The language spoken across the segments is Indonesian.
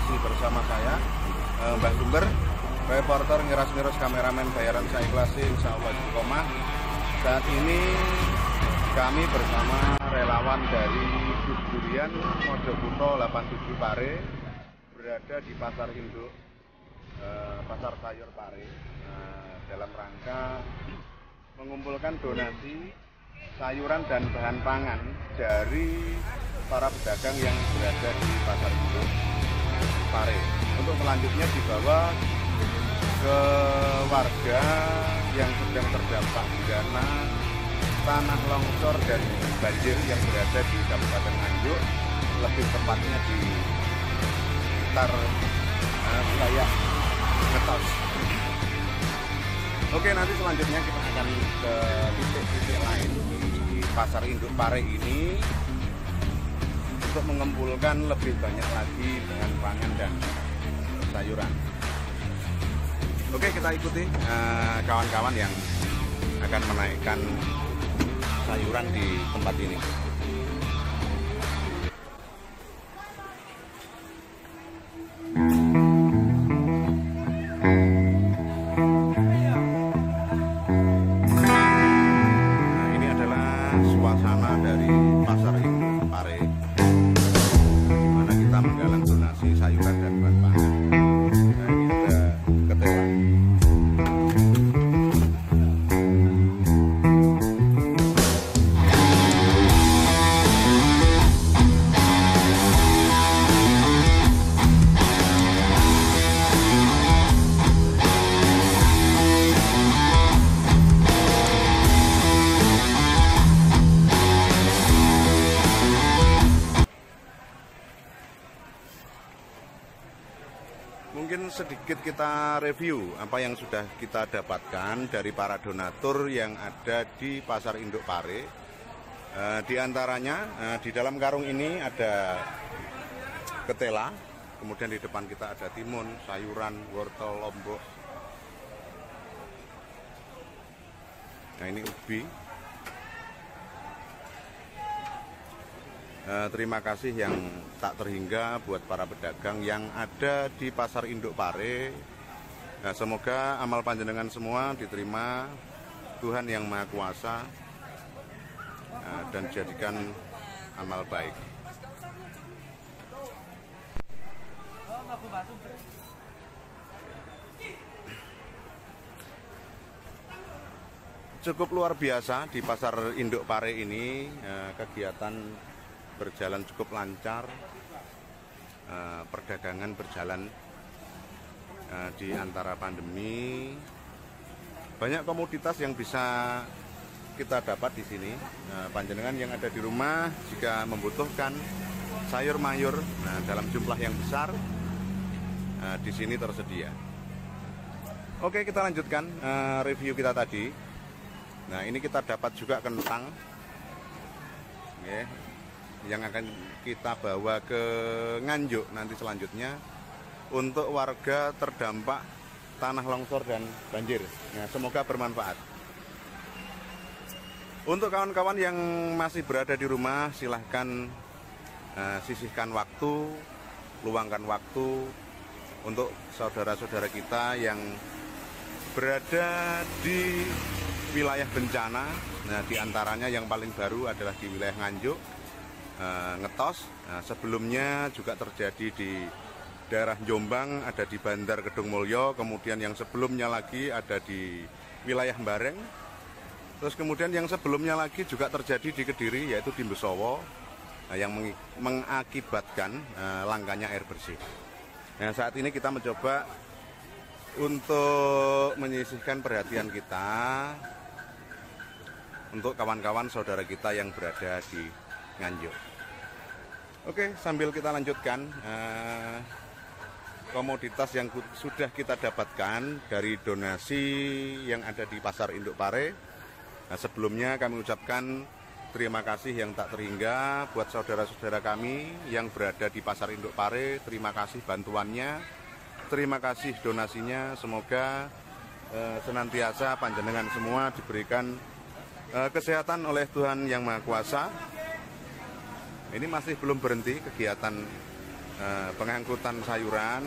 masih bersama saya, Mbah Jember, reporter ngiras-ngiras kameramen bayaran saya ikhlasin, insya Allah istiqomah. Saat ini kami bersama relawan dari Gus Durian Mojokerto 87 Pare berada di pasar induk, pasar sayur Pare, dalam rangka mengumpulkan donasi sayuran dan bahan pangan dari para pedagang yang berada di pasar induk Pare, untuk selanjutnya dibawa ke warga yang sedang terdampak bencana tanah longsor dan banjir yang berada di Kabupaten Nganjuk, lebih tepatnya di sekitar wilayah Ngetos. Oke, nanti selanjutnya kita akan ke titik-titik lain di pasar induk Pare ini untuk mengumpulkan lebih banyak lagi bahan pangan dan sayuran. Oke, kita ikuti kawan-kawan yang akan menaikkan sayuran di tempat ini. Nah, ini adalah suasana dari pasar induk Pare, di mana kita menggalang donasi sayuran dan bahan pangan. Nah, ini ada ketela. Mungkin sedikit kita review apa yang sudah kita dapatkan dari para donatur yang ada di pasar induk Pare. Di antaranya di dalam karung ini ada ketela, kemudian di depan kita ada timun, sayuran, wortel, lombok. Nah, ini ubi. Terima kasih yang tak terhingga buat para pedagang yang ada di pasar induk Pare. Nah, semoga amal panjenengan semua diterima Tuhan yang Maha Kuasa dan jadikan amal baik. Cukup luar biasa di pasar induk Pare ini, kegiatan berjalan cukup lancar, perdagangan berjalan di antara pandemi. Banyak komoditas yang bisa kita dapat di sini. Panjenengan yang ada di rumah jika membutuhkan sayur mayur dalam jumlah yang besar, di sini tersedia. Oke, kita lanjutkan review kita tadi. Nah, ini kita dapat juga kentang. Oke, yang akan kita bawa ke Nganjuk nanti selanjutnya untuk warga terdampak tanah longsor dan banjir. Nah, semoga bermanfaat. Untuk kawan-kawan yang masih berada di rumah, silahkan sisihkan waktu, luangkan waktu untuk saudara-saudara kita yang berada di wilayah bencana. Nah, diantaranya yang paling baru adalah di wilayah Nganjuk, Ngetos. Nah, sebelumnya juga terjadi di daerah Jombang, ada di Bandar Kedung Mulyo, kemudian yang sebelumnya lagi ada di wilayah Bareng, terus kemudian yang sebelumnya lagi juga terjadi di Kediri, yaitu di Mbesowo, yang mengakibatkan langkanya air bersih. Nah, saat ini kita mencoba untuk menyisihkan perhatian kita untuk kawan-kawan saudara kita yang berada di Nganjuk. Oke, sambil kita lanjutkan komoditas yang sudah kita dapatkan dari donasi yang ada di pasar induk Pare. Nah, sebelumnya kami ucapkan terima kasih yang tak terhingga buat saudara-saudara kami yang berada di pasar induk Pare. Terima kasih bantuannya, terima kasih donasinya. Semoga senantiasa panjenengan semua diberikan kesehatan oleh Tuhan yang Maha Kuasa. Ini masih belum berhenti kegiatan pengangkutan sayuran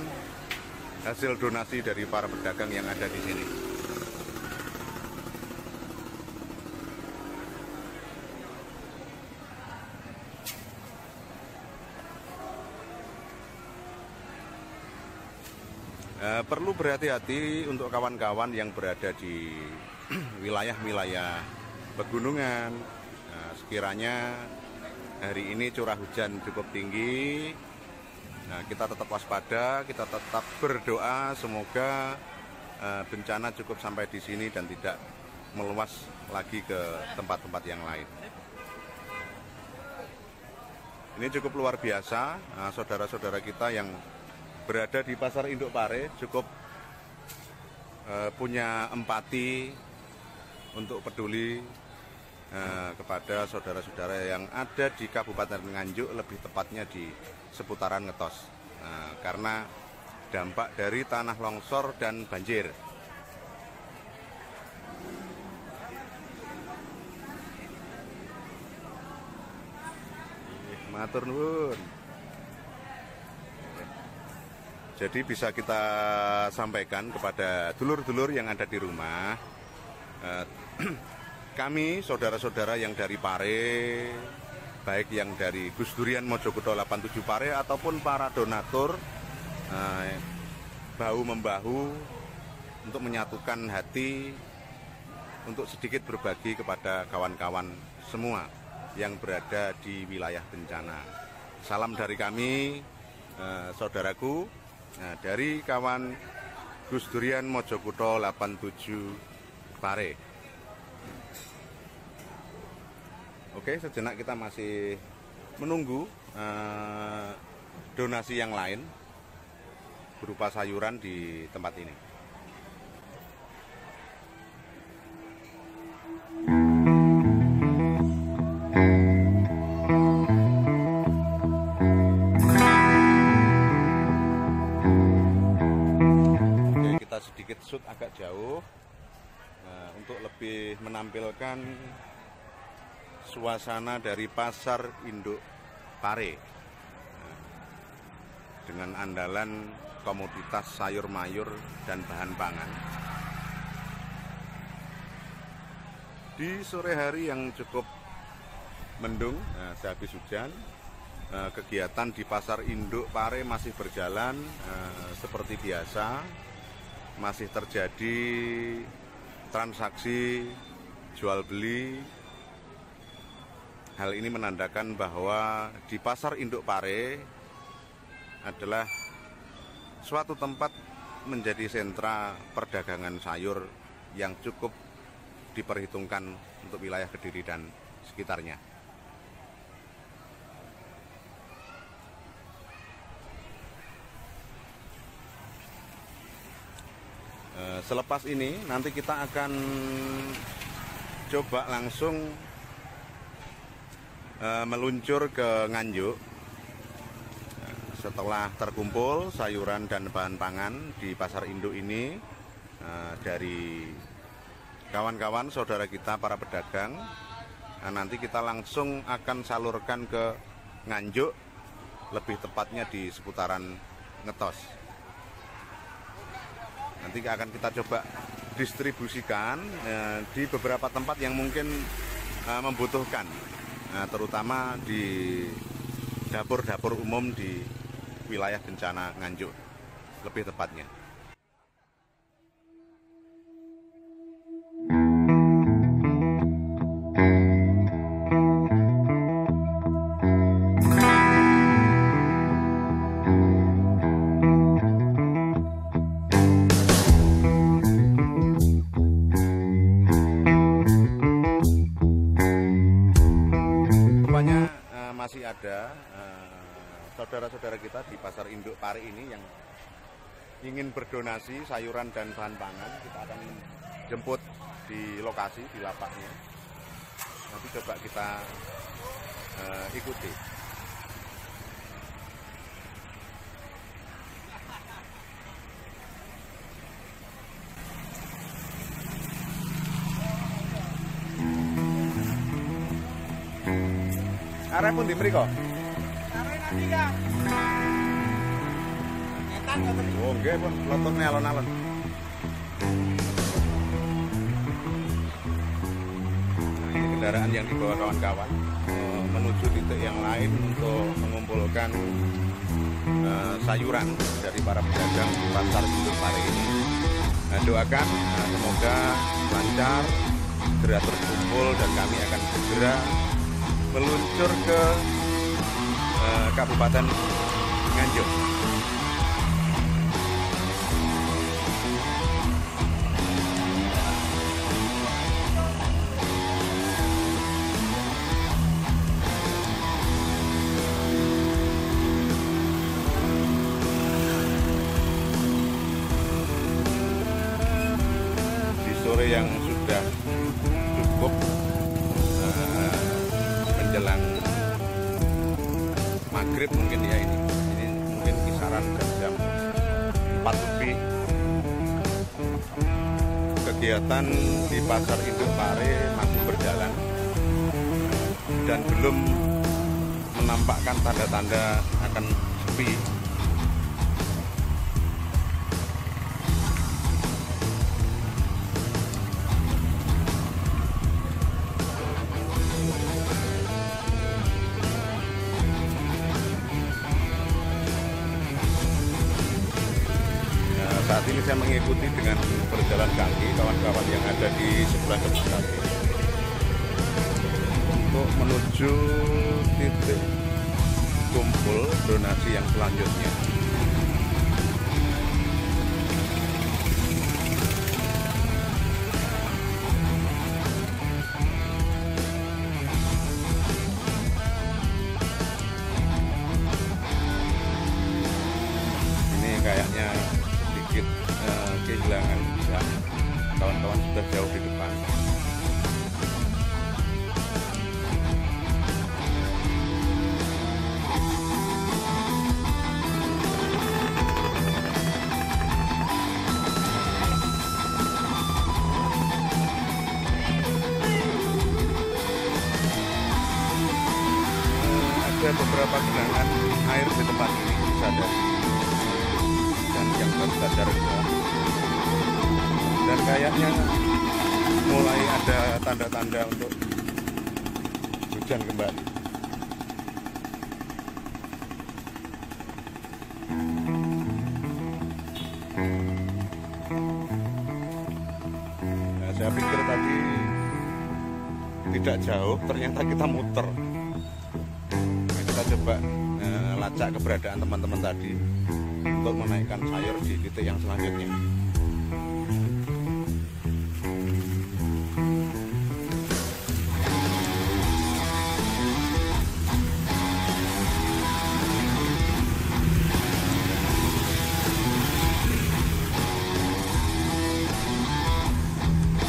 hasil donasi dari para pedagang yang ada di sini. Perlu berhati-hati untuk kawan-kawan yang berada di wilayah-wilayah pegunungan. Sekiranya hari ini curah hujan cukup tinggi, kita tetap waspada, kita tetap berdoa semoga bencana cukup sampai di sini dan tidak meluas lagi ke tempat-tempat yang lain. Ini cukup luar biasa, saudara-saudara kita yang berada di Pasar Induk Pare cukup punya empati untuk peduli kepada saudara-saudara yang ada di Kabupaten Nganjuk, lebih tepatnya di seputaran Ngetos, karena dampak dari tanah longsor dan banjir. Matur nuwun. Jadi bisa kita sampaikan kepada dulur-dulur yang ada di rumah, kami saudara-saudara yang dari Pare, baik yang dari Gus Durian Mojokerto 87 Pare ataupun para donatur, bahu-membahu untuk menyatukan hati, untuk sedikit berbagi kepada kawan-kawan semua yang berada di wilayah bencana. Salam dari kami, saudaraku. Dari kawan Gus Durian Mojokerto 87 Pare. Oke, sejenak kita masih menunggu donasi yang lain berupa sayuran di tempat ini. Sedikit shoot agak jauh untuk lebih menampilkan suasana dari Pasar Induk Pare dengan andalan komoditas sayur mayur dan bahan pangan di sore hari yang cukup mendung. Sehabis hujan, kegiatan di Pasar Induk Pare masih berjalan seperti biasa. Masih terjadi transaksi jual beli. Hal ini menandakan bahwa di Pasar Induk Pare adalah suatu tempat menjadi sentra perdagangan sayur yang cukup diperhitungkan untuk wilayah Kediri dan sekitarnya. Selepas ini nanti kita akan coba langsung meluncur ke Nganjuk. Setelah terkumpul sayuran dan bahan pangan di Pasar Induk ini dari kawan-kawan saudara kita para pedagang, nanti kita langsung akan salurkan ke Nganjuk, lebih tepatnya di seputaran Ngetos. Nanti akan kita coba distribusikan di beberapa tempat yang mungkin membutuhkan, terutama di dapur-dapur umum di wilayah bencana Nganjuk, lebih tepatnya. Masih ada saudara-saudara kita di Pasar Induk Pare ini yang ingin berdonasi sayuran dan bahan pangan. Kita akan jemput di lokasi, di lapaknya. Nanti coba kita ikuti. Arep pundi mriko? Arep nanti ya. Oh, nggih, Pak. Lotone alon-alon. Nah, ini kendaraan yang dibawa kawan-kawan menuju titik yang lain untuk mengumpulkan sayuran dari para pedagang di pasar Induk Pare ini. Nah, doakan semoga lancar, segera terkumpul dan kami akan segera meluncur ke Kabupaten Nganjuk. Sore yang sudah cukup menjelang maghrib mungkin ya, ini mungkin kisaran jam 4 lebih. Kegiatan di pasar Induk Pare masih berjalan dan belum menampakkan tanda-tanda akan sepi. Saat ini saya mengikuti dengan berjalan kaki kawan-kawan yang ada di sebelah kebun kaki untuk menuju titik kumpul donasi yang selanjutnya. Ini kayaknya kehilangan ya, kawan-kawan sudah jauh di depan. Ada beberapa genangan air di tempat ini disadari dan yang baru sadar dan kayaknya mulai ada tanda-tanda untuk hujan kembali. Nah, saya pikir tadi tidak jauh, ternyata kita muter. Nah, kita coba lacak keberadaan teman-teman tadi untuk menaikkan sayur di titik yang selanjutnya.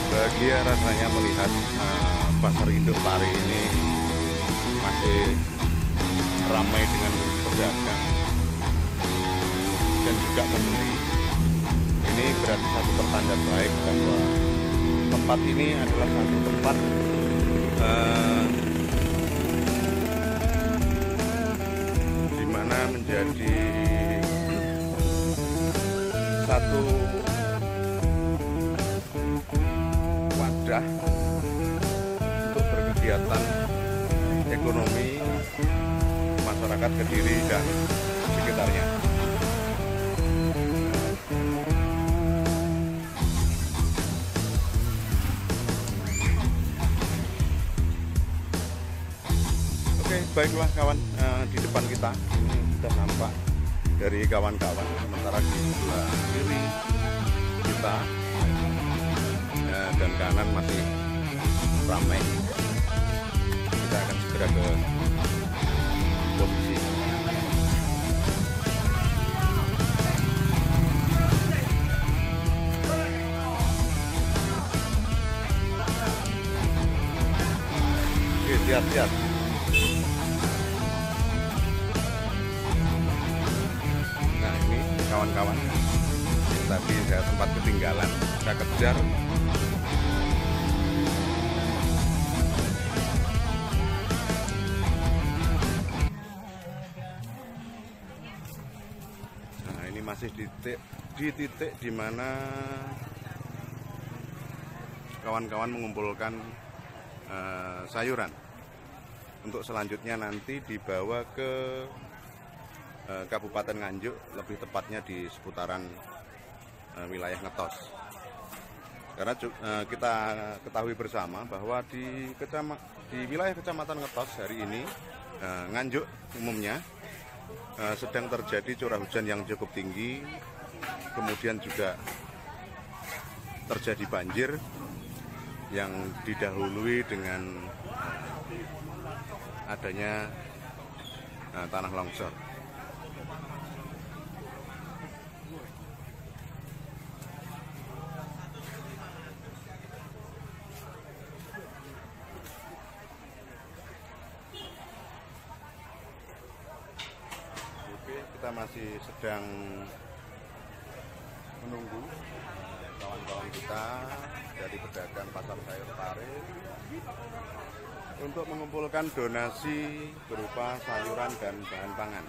Bahagia rasanya melihat pasar Induk Pare ini masih ramai dengan pedagang dan juga pembeli. Ini berarti satu pertanda baik bahwa tempat ini adalah satu tempat di mana menjadi satu wadah untuk berkegiatan ekonomi masyarakat Kediri dan sekitarnya. Oke, baiklah kawan, di depan kita ini sudah nampak dari kawan-kawan, sementara di sebelah kiri kita dan kanan masih ramai. Kita akan segera ke posisi. Oke, siap-siap. Nah, ini kawan-kawan tadi saya sempat ketinggalan, saya kejar. ini masih di titik di mana kawan-kawan mengumpulkan sayuran untuk selanjutnya nanti dibawa ke Kabupaten Nganjuk, lebih tepatnya di seputaran wilayah Ngetos. Karena kita ketahui bersama bahwa di wilayah Kecamatan Ngetos hari ini, Nganjuk umumnya sedang terjadi curah hujan yang cukup tinggi, kemudian juga terjadi banjir yang didahului dengan adanya tanah longsor. Oke, kita masih sedang menunggu kawan-kawan kita dari pedagang pasar sayur Pare untuk mengumpulkan donasi berupa sayuran dan bahan pangan.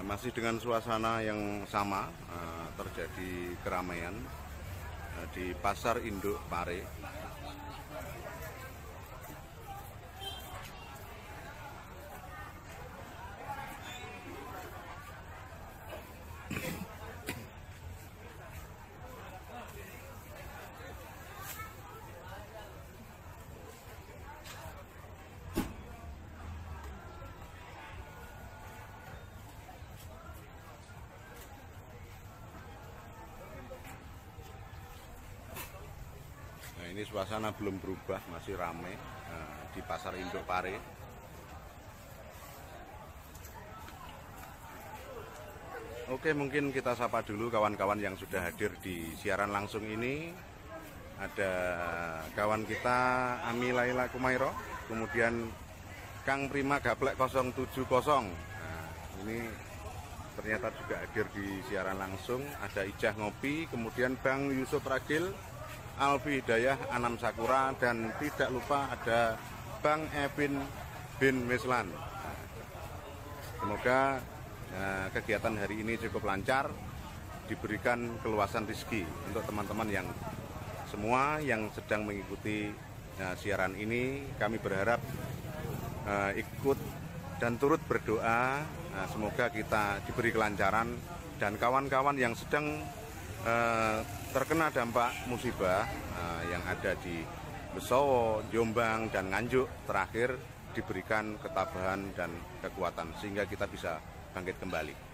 Masih dengan suasana yang sama, terjadi keramaian di Pasar Induk Pare. Nah, ini suasana belum berubah, masih ramai di Pasar Induk Pare. Oke, mungkin kita sapa dulu kawan-kawan yang sudah hadir di siaran langsung ini. Ada kawan kita Ami Laila Kumairo, kemudian Kang Prima Gaplek 070. Nah, ini ternyata juga hadir di siaran langsung. Ada Ijah Ngopi, kemudian Bang Yusuf Ragil, Alfi Hidayah, Anam Sakura, dan tidak lupa ada Bang Evin bin Mislan. Semoga kegiatan hari ini cukup lancar, diberikan keluasan rezeki untuk teman-teman yang semua yang sedang mengikuti siaran ini. Kami berharap ikut dan turut berdoa, semoga kita diberi kelancaran, dan kawan-kawan yang sedang terkena dampak musibah yang ada di Besowo, Jombang, dan Nganjuk terakhir diberikan ketabahan dan kekuatan sehingga kita bisa bangkit kembali.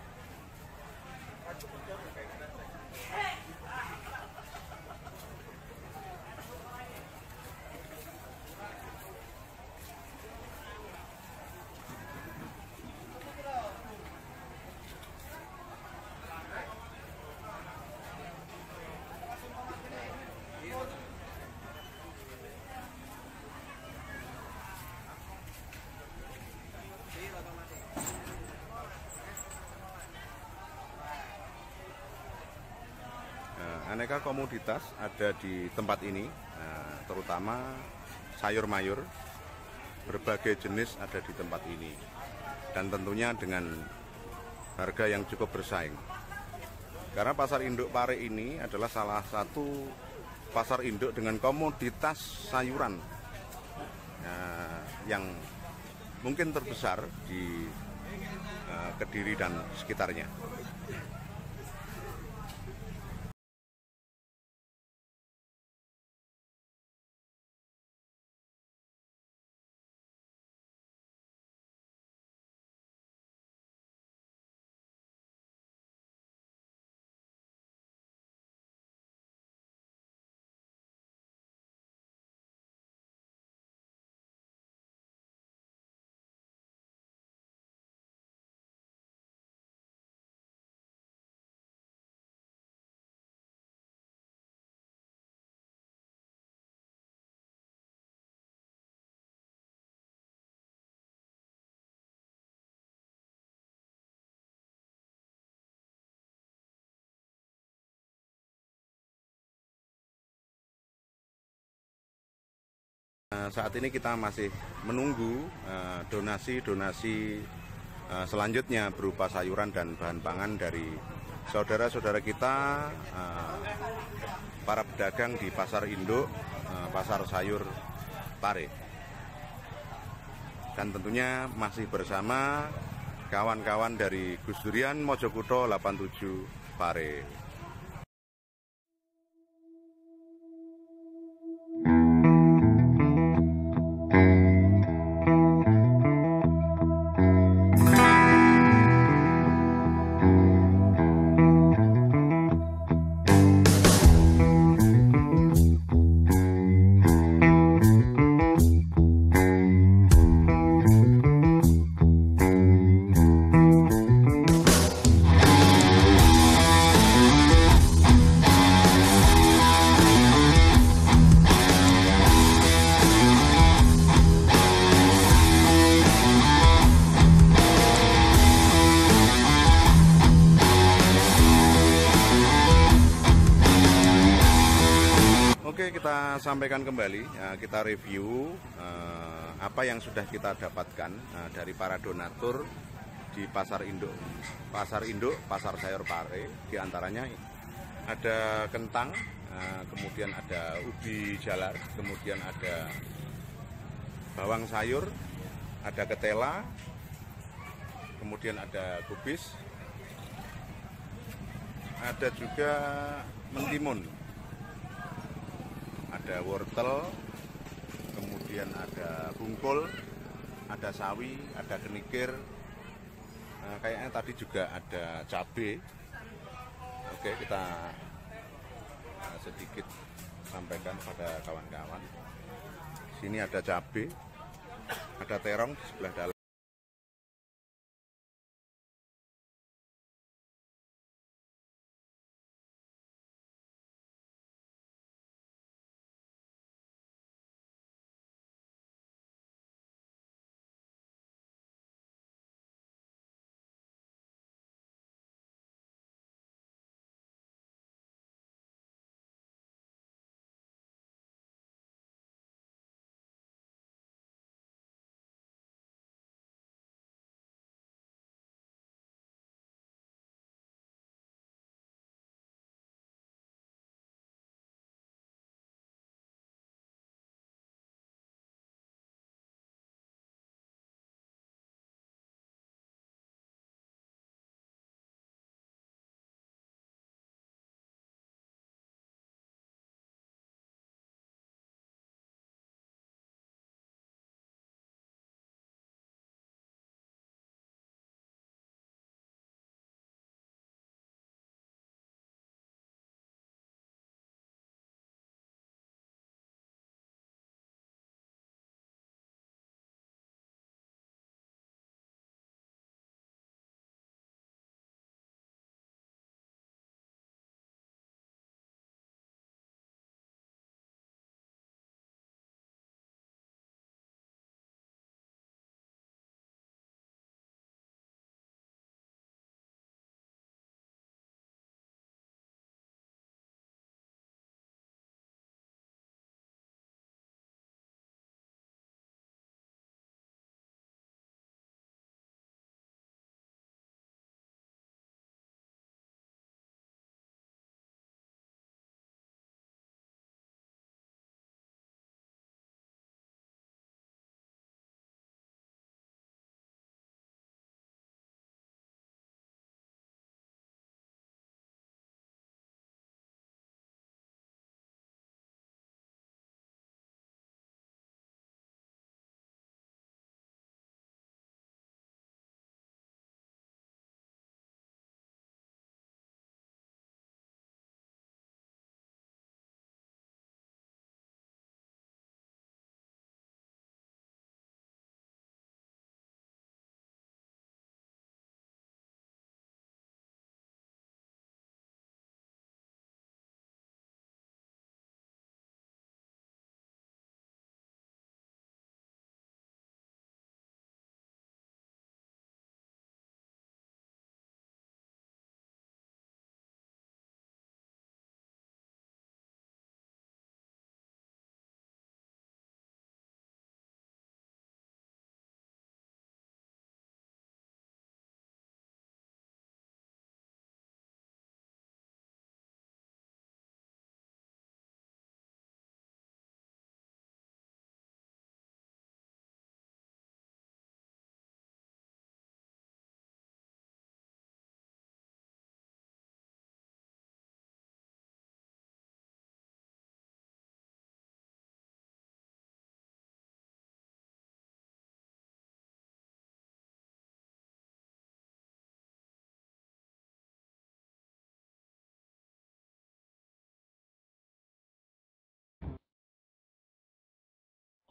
Aneka komoditas ada di tempat ini, terutama sayur mayur berbagai jenis ada di tempat ini, dan tentunya dengan harga yang cukup bersaing. Karena Pasar Induk Pare ini adalah salah satu pasar induk dengan komoditas sayuran yang mungkin terbesar di Kediri dan sekitarnya. Saat ini kita masih menunggu donasi-donasi selanjutnya berupa sayuran dan bahan pangan dari saudara-saudara kita, para pedagang di Pasar Induk, Pasar Sayur Pare. Dan tentunya masih bersama kawan-kawan dari Gus Durian Mojokuto 87 Pare. Oke, kita sampaikan kembali, kita review apa yang sudah kita dapatkan dari para donatur di Pasar Induk, Pasar Sayur Pare. Di antaranya ada kentang, kemudian ada ubi jalar, kemudian ada bawang sayur, ada ketela, kemudian ada kubis, ada juga mentimun, ada wortel, kemudian ada bungkul, ada sawi, ada kenikir, kayaknya tadi juga ada cabai. Oke, kita sedikit sampaikan pada kawan-kawan. Sini ada cabai, ada terong di sebelah dalam.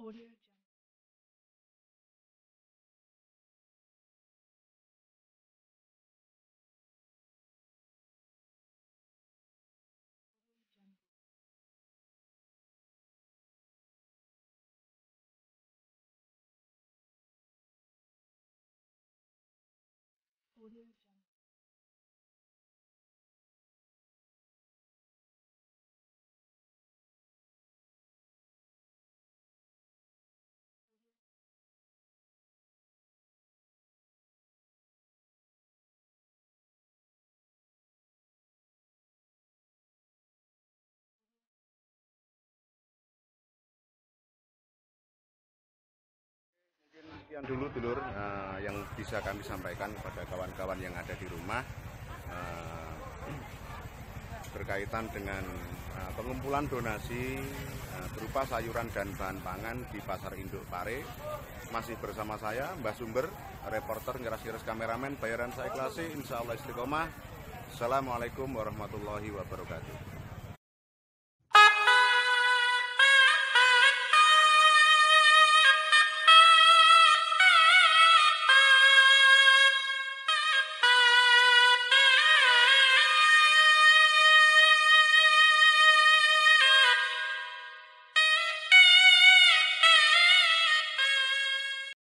Audio Jungle. Audio Jungle. Sekian dulu dulur yang bisa kami sampaikan kepada kawan-kawan yang ada di rumah berkaitan dengan pengumpulan donasi berupa sayuran dan bahan pangan di Pasar Induk Pare. Masih bersama saya Mbah Sumber, reporter ngeras-ngeras kameramen, bayaran saya ikhlas, insya Allah istiqomah. Assalamualaikum warahmatullahi wabarakatuh.